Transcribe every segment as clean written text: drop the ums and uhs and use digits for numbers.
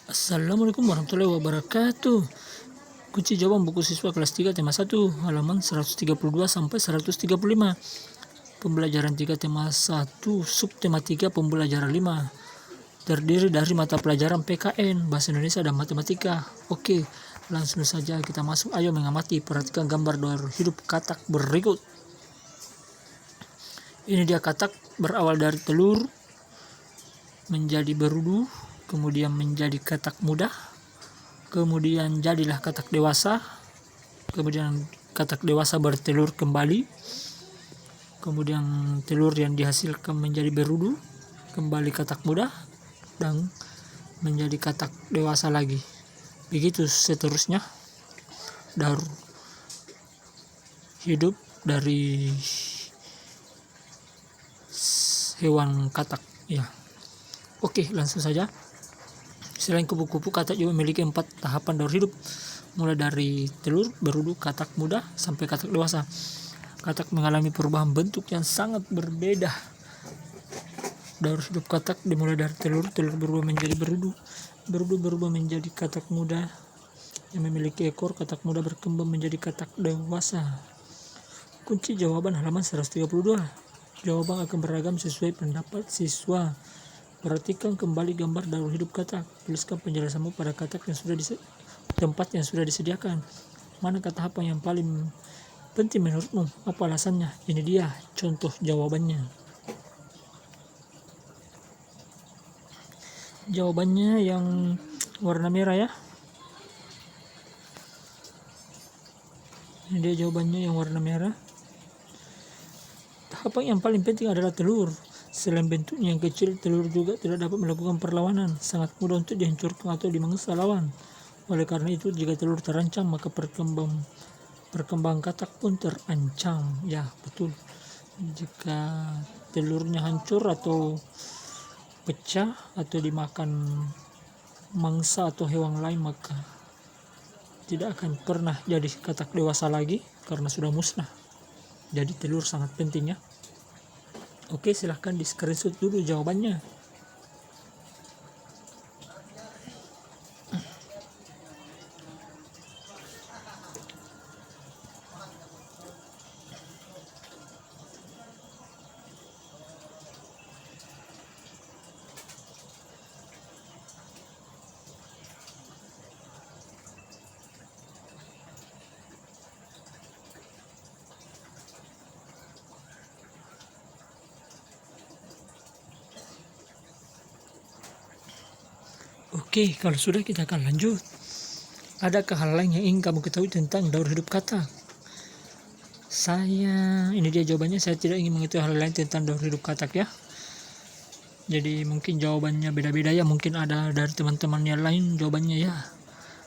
Assalamualaikum warahmatullahi wabarakatuh. Kunci jawaban buku siswa kelas 3 tema 1 halaman 132 sampai 135. Pembelajaran 3 tema 1 subtema 3 pembelajaran 5. Terdiri dari mata pelajaran PKN, Bahasa Indonesia dan Matematika. Oke, langsung saja kita masuk. Ayo mengamati, perhatikan gambar daur hidup katak berikut. Ini dia katak berawal dari telur menjadi berudu, kemudian menjadi katak muda, kemudian jadilah katak dewasa, kemudian katak dewasa bertelur kembali, kemudian telur yang dihasilkan menjadi berudu, kembali katak muda, dan menjadi katak dewasa lagi. Begitu seterusnya daur hidup dari hewan katak ya. Oke, langsung saja. Selain kupu-kupu, katak juga memiliki 4 tahapan daur hidup, mulai dari telur, berudu, katak muda, sampai katak dewasa. Katak mengalami perubahan bentuk yang sangat berbeda. Daur hidup katak dimulai dari telur, telur berubah menjadi berudu, berudu berubah menjadi katak muda yang memiliki ekor, katak muda berkembang menjadi katak dewasa. Kunci jawaban halaman 132. Jawaban akan beragam sesuai pendapat siswa. Perhatikan kembali gambar daur hidup katak. Tuliskan penjelasanmu pada katak yang sudah tempat yang sudah disediakan. Mana kata apa yang paling penting menurutmu? Apa alasannya? Ini dia contoh jawabannya. Jawabannya yang warna merah ya. Ini dia jawabannya yang warna merah. Tahapan yang paling penting adalah telur. Selain bentuknya yang kecil, telur juga tidak dapat melakukan perlawanan. Sangat mudah untuk dihancurkan atau dimangsa lawan. Oleh karena itu, jika telur terancam, maka perkembangan katak pun terancam. Ya, betul. Jika telurnya hancur atau pecah atau dimakan mangsa atau hewan lain, maka tidak akan pernah jadi katak dewasa lagi karena sudah musnah. Jadi telur sangat penting ya. Oke, silahkan di screenshot dulu jawabannya. Oke, kalau sudah kita akan lanjut. Adakah hal lain yang ingin kamu ketahui tentang daur hidup katak? Ini dia jawabannya, saya tidak ingin mengetahui hal lain tentang daur hidup katak ya. Jadi mungkin jawabannya beda-beda ya, mungkin ada dari teman-teman yang lain jawabannya ya.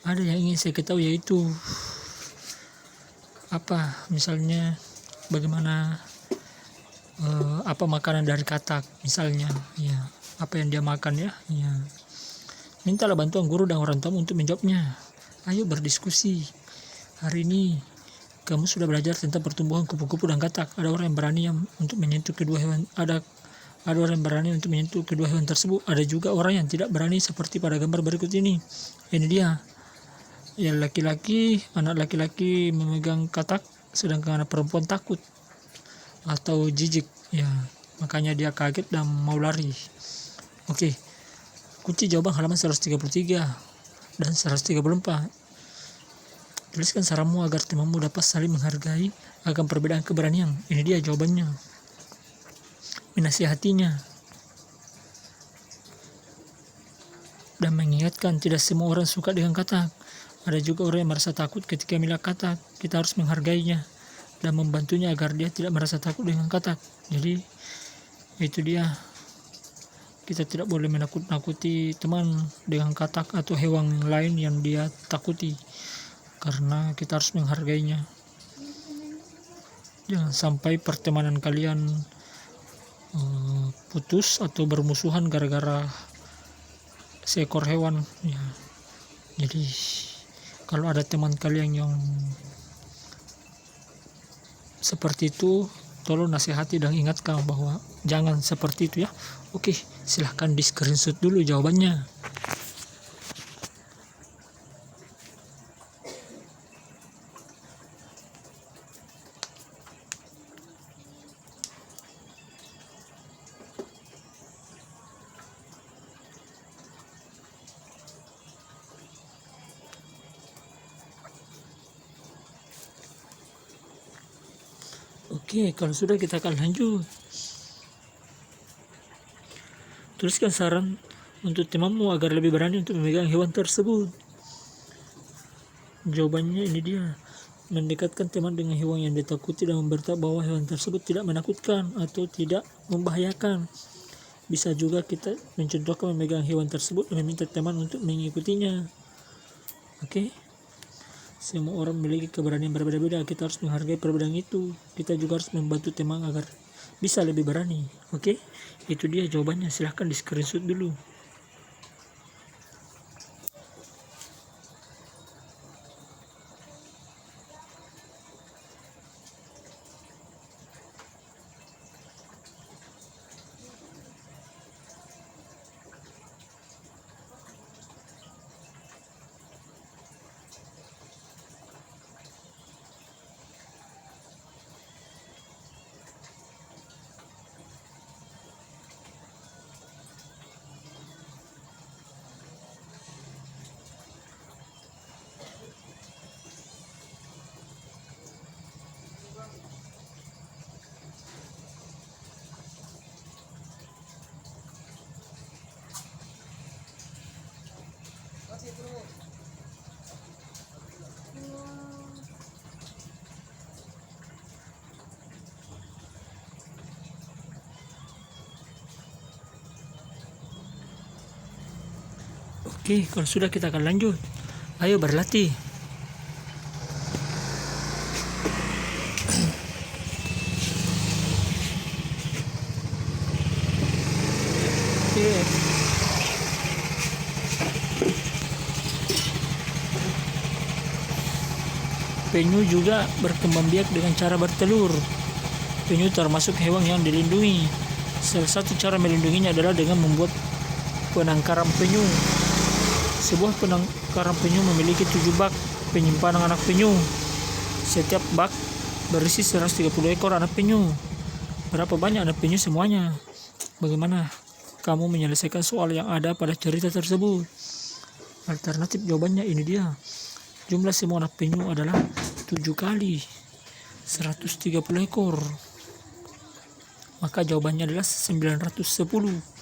Ada yang ingin saya ketahui yaitu misalnya bagaimana apa makanan dari katak misalnya ya, apa yang dia makan ya. Mintalah bantuan guru dan orang tua untuk menjawabnya. Ayo berdiskusi. Hari ini kamu sudah belajar tentang pertumbuhan kupu-kupu dan katak. Ada orang yang berani untuk menyentuh kedua hewan. Ada orang yang berani untuk menyentuh kedua hewan tersebut. Ada juga orang yang tidak berani seperti pada gambar berikut ini. Ini dia. Ya, anak laki-laki memegang katak, sedangkan anak perempuan takut atau jijik. Ya, makanya dia kaget dan mau lari. Oke. Kunci jawaban halaman 133 dan 134. Tuliskan saranmu agar temanmu dapat saling menghargai akan perbedaan keberanian. Ini dia jawabannya. Menasihatinya dan mengingatkan tidak semua orang suka dengan katak. Ada juga orang yang merasa takut ketika melihat katak. Kita harus menghargainya dan membantunya agar dia tidak merasa takut dengan katak. Jadi itu dia. Kita tidak boleh menakut-nakuti teman dengan katak atau hewan lain yang dia takuti, karena kita harus menghargainya. Jangan sampai pertemanan kalian putus atau bermusuhan gara-gara seekor hewan ya. Jadi kalau ada teman kalian yang seperti itu, tolong nasihati dan ingatkan bahwa jangan seperti itu ya. Oke, silahkan di screenshot dulu jawabannya. Oke, kalau sudah kita akan lanjut. Tuliskan saran untuk temanmu agar lebih berani untuk memegang hewan tersebut. Jawabannya ini dia. Mendekatkan teman dengan hewan yang ditakuti dan memberitahu bahwa hewan tersebut tidak menakutkan atau tidak membahayakan. Bisa juga kita mencontohkan memegang hewan tersebut dan meminta teman untuk mengikutinya. Oke? Semua orang memiliki keberanian berbeda-beda. Kita harus menghargai perbedaan itu. Kita juga harus membantu teman agar bisa lebih berani. Oke? Itu dia jawabannya. Silahkan di screenshot dulu. Oke, kalau sudah kita akan lanjut. Ayo berlatih. Oke. Penyu juga berkembang biak dengan cara bertelur. Penyu termasuk hewan yang dilindungi. Salah satu cara melindunginya adalah dengan membuat penangkaran penyu. Sebuah penangkaran penyu memiliki 7 bak penyimpanan anak penyu. Setiap bak berisi 130 ekor anak penyu. Berapa banyak anak penyu semuanya? Bagaimana kamu menyelesaikan soal yang ada pada cerita tersebut? Alternatif jawabannya ini dia. Jumlah semua anak penyu adalah 7 kali 130 ekor. Maka jawabannya adalah 910.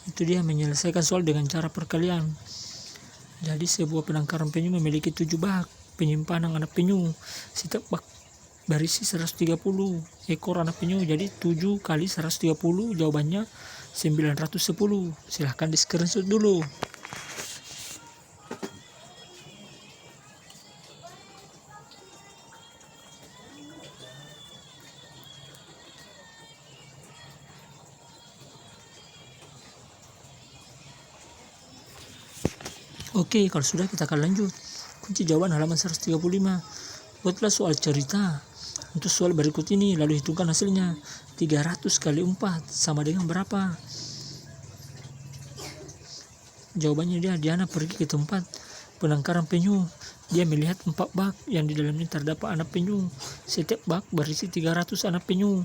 Itu dia menyelesaikan soal dengan cara perkalian. Jadi sebuah penangkaran penyu memiliki 7 bak penyimpanan anak penyu. Setiap bak berisi 130 ekor anak penyu. Jadi 7 kali 130 jawabannya 910. Silahkan di screenshot dulu. Oke, kalau sudah kita akan lanjut. Kunci jawaban halaman 135. Buatlah soal cerita. Untuk soal berikut ini, lalu hitungkan hasilnya. 300 kali 4 sama dengan berapa? Jawabannya dia, Diana pergi ke tempat penangkaran penyu. Dia melihat 4 bak yang di dalamnya terdapat anak penyu. Setiap bak berisi 300 anak penyu.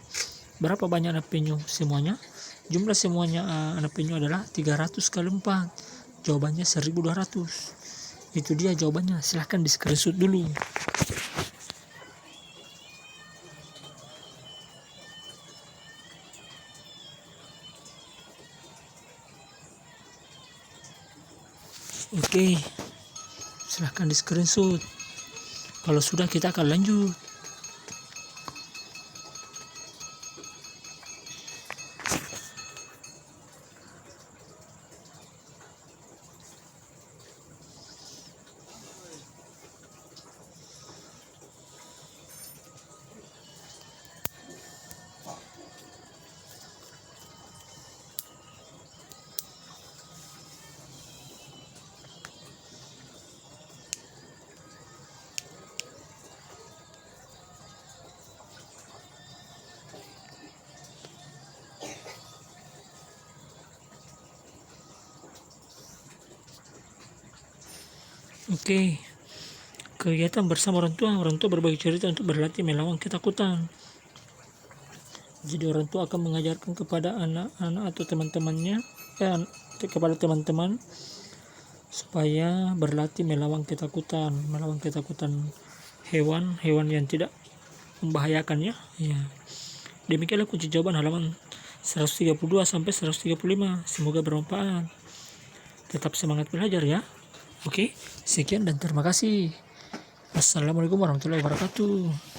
Berapa banyak anak penyu? Semuanya? Jumlah semuanya anak penyu adalah 300 kali 4. Jawabannya 1200. Itu dia jawabannya. Silahkan di screenshot dulu. Oke, silahkan di screenshot. Kalau sudah kita akan lanjut. Oke, kegiatan bersama orang tua berbagi cerita untuk berlatih melawan ketakutan. Jadi orang tua akan mengajarkan kepada anak-anak atau teman-temannya, kepada teman-teman supaya berlatih melawan ketakutan hewan yang tidak membahayakan ya. Ya. Demikianlah kunci jawaban halaman 132 sampai 135. Semoga bermanfaat. Tetap semangat belajar ya. Oke, sekian dan terima kasih. Assalamualaikum warahmatullahi wabarakatuh.